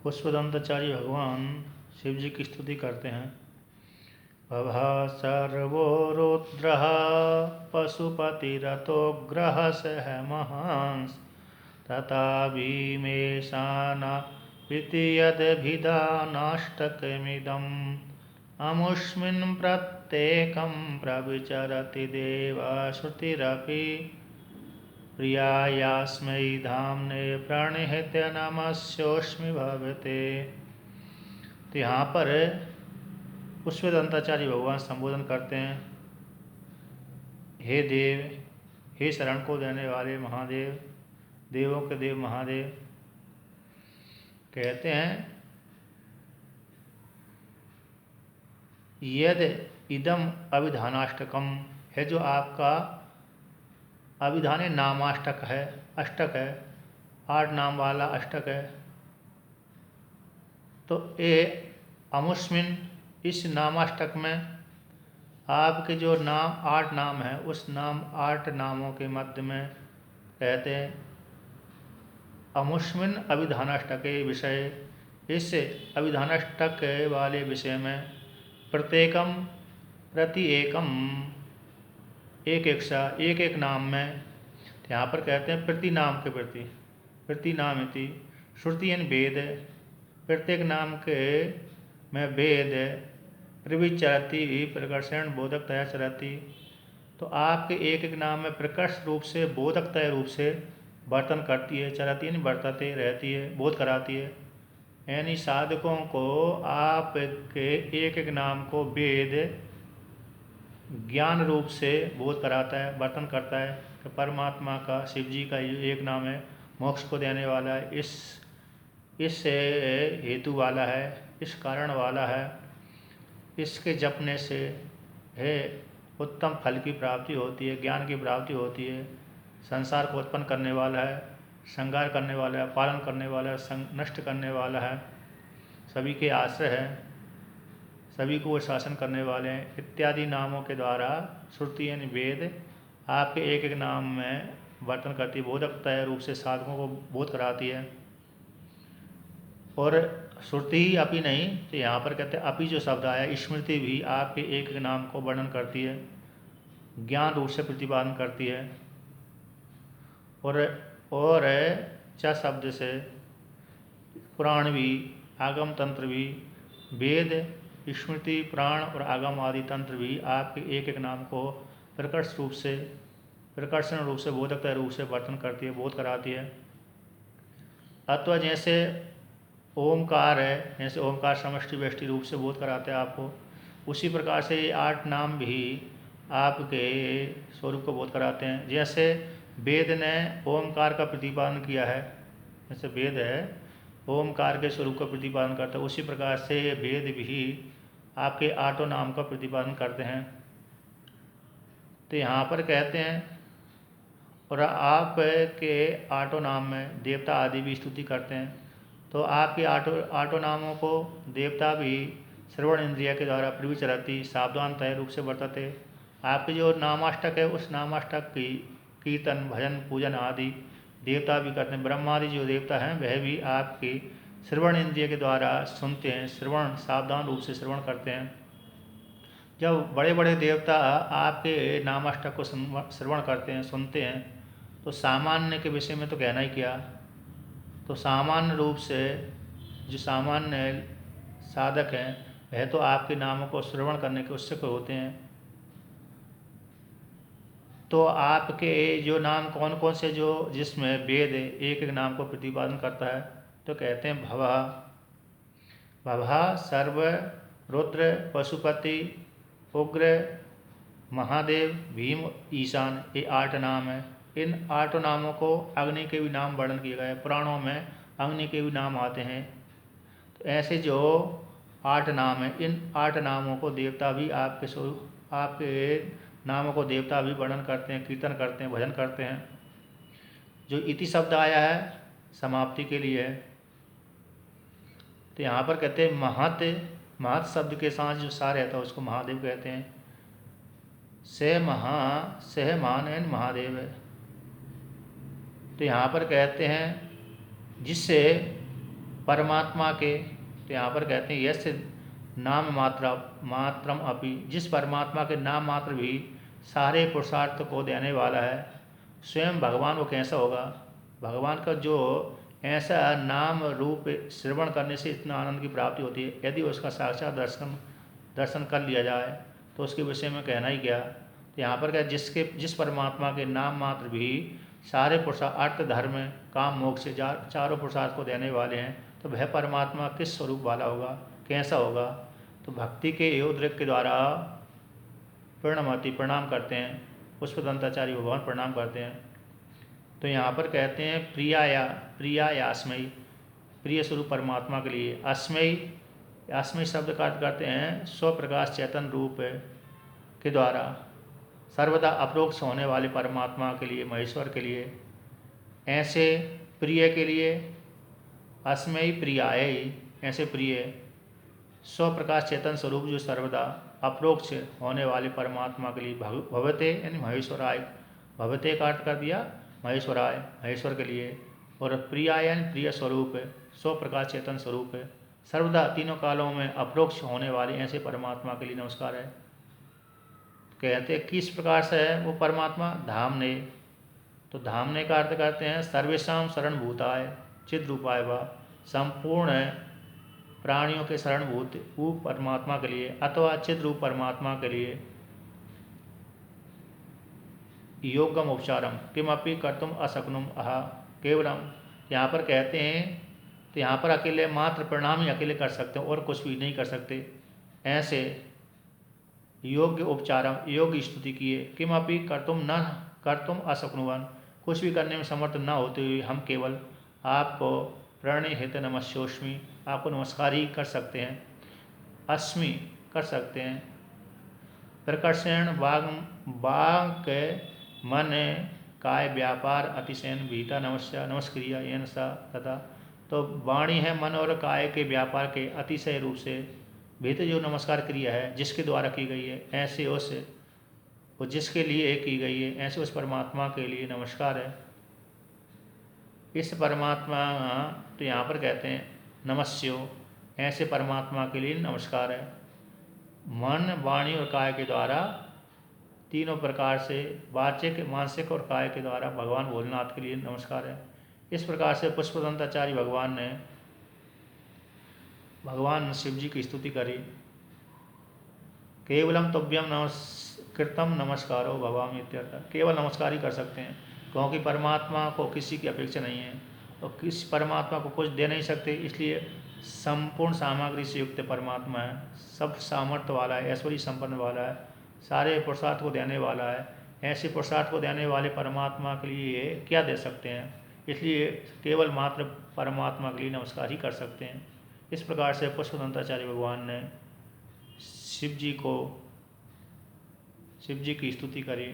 पुष्पदंताचार्य भगवान शिव जी की स्तुति करते हैं। भवः सर्वो रुद्रः पशुपतिरतोग्रः सह महांस तथा भीमेशाना यदभिधानाष्टकमिदम् अमुष्मिन् प्रत्येकं प्रविचरति देवश्रुतिरपि प्रियायास्मै धाम्ने प्रणिहित नमस्योऽस्मि भवते। तो यहाँ पर पुष्पदंताचार्य भगवान संबोधन करते हैं, हे देव, हे शरण को देने वाले महादेव, देवों के देव महादेव। कहते हैं यद इदम अभिधानाष्टकम है, जो आपका अभिधाने नामाष्टक है, अष्टक है, 8 नाम वाला अष्टक है। तो ये अमुस्मिन, इस नामाष्टक में आपके जो नाम 8 नाम है, उस नाम 8 नामों के मध्य में कहते हैं अमुष्मिन अभिधानाष्टक विषय, इस अभिधानाष्टक वाले विषय में प्रत्येकम प्रति एकम, एक एक नाम में। यहाँ पर कहते हैं प्रति नाम के प्रति, प्रति नाम इति श्रुतियन वेद, प्रत्येक नाम के में वेद प्रविचरति प्रकर्षण बोधकतया चरति। तो आपके एक नाम में प्रकर्ष रूप से बोधकतय रूप से वर्तन करती है, चरती यानी वर्तते रहती है, बोध कराती है। यानी साधकों को आपके एक नाम को वेद ज्ञान रूप से बोध कराता है, वर्तन करता है कि परमात्मा का, शिव जी का ये एक नाम है, मोक्ष को देने वाला है, इस हेतु वाला है, इस कारण वाला है, इसके जपने से है उत्तम फल की प्राप्ति होती है, ज्ञान की प्राप्ति होती है, संसार को उत्पन्न करने वाला है, संहार करने वाला है, पालन करने वाला है, नष्ट करने वाला है, सभी के आश्रय है, सभी को वो शासन करने वाले हैं, इत्यादि नामों के द्वारा श्रुति यानी वेद आपके एक नाम में वर्तन करती है, बोधकतय रूप से साधकों को बोध कराती है। और श्रुति ही अपी नहीं, तो यहाँ पर कहते हैं अपी जो शब्द आया, स्मृति भी आपके एक नाम को वर्णन करती है, ज्ञान रूप से प्रतिपादन करती है। और च शब्द से पुराण भी, आगम तंत्र भी, वेद, स्मृति, पुराण और आगम आदि तंत्र भी आपके एक नाम को प्रकर्षण रूप से बोधकता रूप से वर्तन करती है, बोध कराती है। अथवा जैसे ओमकार है, जैसे ओमकार समष्टि व्यष्टि रूप से बोध कराते हैं आपको, उसी प्रकार से ये 8 नाम भी आपके स्वरूप को बोध कराते हैं। जैसे वेद ने ओमकार का प्रतिपादन किया है, जैसे वेद है ओमकार के स्वरूप का प्रतिपादन करता है, उसी प्रकार से वेद भी आपके 8 नाम का प्रतिपादन करते हैं। तो यहाँ पर कहते हैं और आपके 8 नाम में देवता आदि भी स्तुति करते हैं। तो आपके 8 नामों को देवता भी श्रवण इंद्रिय के द्वारा प्रविचरति सावधान तय रूप से वर्तते। आपके जो नामाष्टक है, उस नामाष्टक की कीर्तन, भजन, पूजन आदि देवता भी करते हैं। ब्रह्मादि जो देवता हैं वह भी आपकी श्रवण इंद्रिय के द्वारा सुनते हैं, श्रवण सावधान रूप से श्रवण करते हैं। जब बड़े बड़े देवता आपके नामाष्टक को श्रवण करते हैं, सुनते हैं, तो सामान्य के विषय में तो कहना ही क्या। तो सामान्य रूप से जो सामान्य साधक हैं वह तो आपके नामों को श्रवण करने के उत्सुक होते हैं। तो आपके जो नाम कौन कौन से जो जिसमें वेद एक नाम को प्रतिपादन करता है, तो कहते हैं भवः सर्व रुद्र पशुपति उग्र महादेव भीम ईशान, ये 8 नाम है। इन 8 नामों को अग्नि के भी नाम वर्णन किए गए, पुराणों में अग्नि के भी नाम आते हैं। तो ऐसे जो 8 नाम हैं, इन 8 नामों को देवता भी आपके नामों को देवता भी वर्णन करते हैं, कीर्तन करते हैं, भजन करते हैं। जो इति शब्द आया है समाप्ति के लिए है। तो यहाँ पर कहते हैं महत शब्द के साथ जो सा रहता है उसको महादेव कहते हैं। सह महान एन महादेव है। तो यहाँ पर कहते हैं जिससे परमात्मा के, तो यहाँ पर कहते हैं यस्य नाम मात्रम अपि, जिस परमात्मा के नाम मात्र भी सारे पुरुषार्थ को देने वाला है, स्वयं भगवान वो कैसा होगा। भगवान का जो ऐसा नाम रूप श्रवण करने से इतना आनंद की प्राप्ति होती है, यदि उसका साक्षात दर्शन कर लिया जाए तो उसके विषय में कहना ही क्या। तो यहाँ पर क्या, जिस परमात्मा के नाम मात्र भी सारे पुरुषार्थ धर्म काम मोक्ष से चारों पुरुषार्थ को देने वाले हैं, तो वह परमात्मा किस स्वरूप वाला होगा, कैसा होगा। तो भक्ति के योद्रिक के द्वारा प्रणाम करते हैं, पुष्पदंताचार्य भगवान प्रणाम करते हैं। तो यहाँ पर कहते हैं प्रिया यास्मयी, प्रिय स्वरूप परमात्मा के लिए। अस्मयी शब्द का अर्थ करते हैं स्वप्रकाश चैतन्य रूप के द्वारा सर्वदा अपरोक्ष होने वाले परमात्मा के लिए, महेश्वर के लिए। ऐसे प्रिय के लिए अस्मयी प्रियाय, ऐसे प्रिय स्वप्रकाश चेतन स्वरूप जो सर्वदा अपरोक्ष होने वाले परमात्मा के लिए भवते यानी महेश्वराय, भवते का अर्थ कर दिया महेश्वराय, महेश्वर के लिए। और प्रियाय यानी प्रिय स्वरूप स्वप्रकाश चेतन स्वरूप सर्वदा तीनों कालों में अपरोक्ष होने वाले ऐसे परमात्मा के लिए नमस्कार है। कहते हैं किस प्रकार से है वो परमात्मा, धामने। तो धामने का अर्थ करते हैं सर्वेशाम शरणभूताय चिद रूपाय व, संपूर्ण प्राणियों के शरणभूत वो परमात्मा के लिए, अथवा चिद रूप परमात्मा के लिए। योगम उपचारम किमपि कर्तुम असक्नुम अहा केवलम, यहाँ पर कहते हैं तो यहाँ पर अकेले मात्र प्रणाम ही अकेले कर सकते हैं और कुछ भी नहीं कर सकते। ऐसे योग्य उपचारम, योग्य स्तुति किए, किमपि कर्तुम असक्नुवन, कुछ भी करने में समर्थ न होते हुए हम केवल आपको प्रणय हित नमस्योस्मि, आपको नमस्कार ही कर सकते हैं, अस्मि कर सकते हैं। प्रकर्षण वाग मन काय व्यापार अतिशयन भीता नमस्क्रिया येन सा तथा। तो वाणी है मन और काय के व्यापार के अतिशय रूप से भीत जो नमस्कार क्रिया है जिसके द्वारा की गई है, ऐसे उस वो जिसके लिए की गई है, ऐसे उस परमात्मा के लिए नमस्कार है। इस परमात्मा, तो यहाँ पर कहते हैं नमस्यो, ऐसे परमात्मा के लिए नमस्कार है। मन वाणी और काय के द्वारा तीनों प्रकार से वाचिक मानसिक और काय के द्वारा भगवान भोलेनाथ के लिए नमस्कार है। इस प्रकार से पुष्पदंताचार्य भगवान शिव जी की स्तुति करी। केवलम तुभ्यम कृतम नमस्कारो भगवान इत्यर्थ, केवल नमस्कार ही कर सकते हैं क्योंकि परमात्मा को किसी की अपेक्षा नहीं है और किस परमात्मा को कुछ दे नहीं सकते, इसलिए संपूर्ण सामग्री से युक्त परमात्मा है, सब सामर्थ्य वाला है, ऐश्वर्य संपन्न वाला है, सारे पुरुषार्थ को देने वाला है। ऐसे पुरुषार्थ को देने वाले परमात्मा के लिए क्या दे सकते हैं, इसलिए केवल मात्र परमात्मा के लिए नमस्कार ही कर सकते हैं। इस प्रकार से पुष्पदंताचार्य भगवान ने शिव जी की स्तुति करी।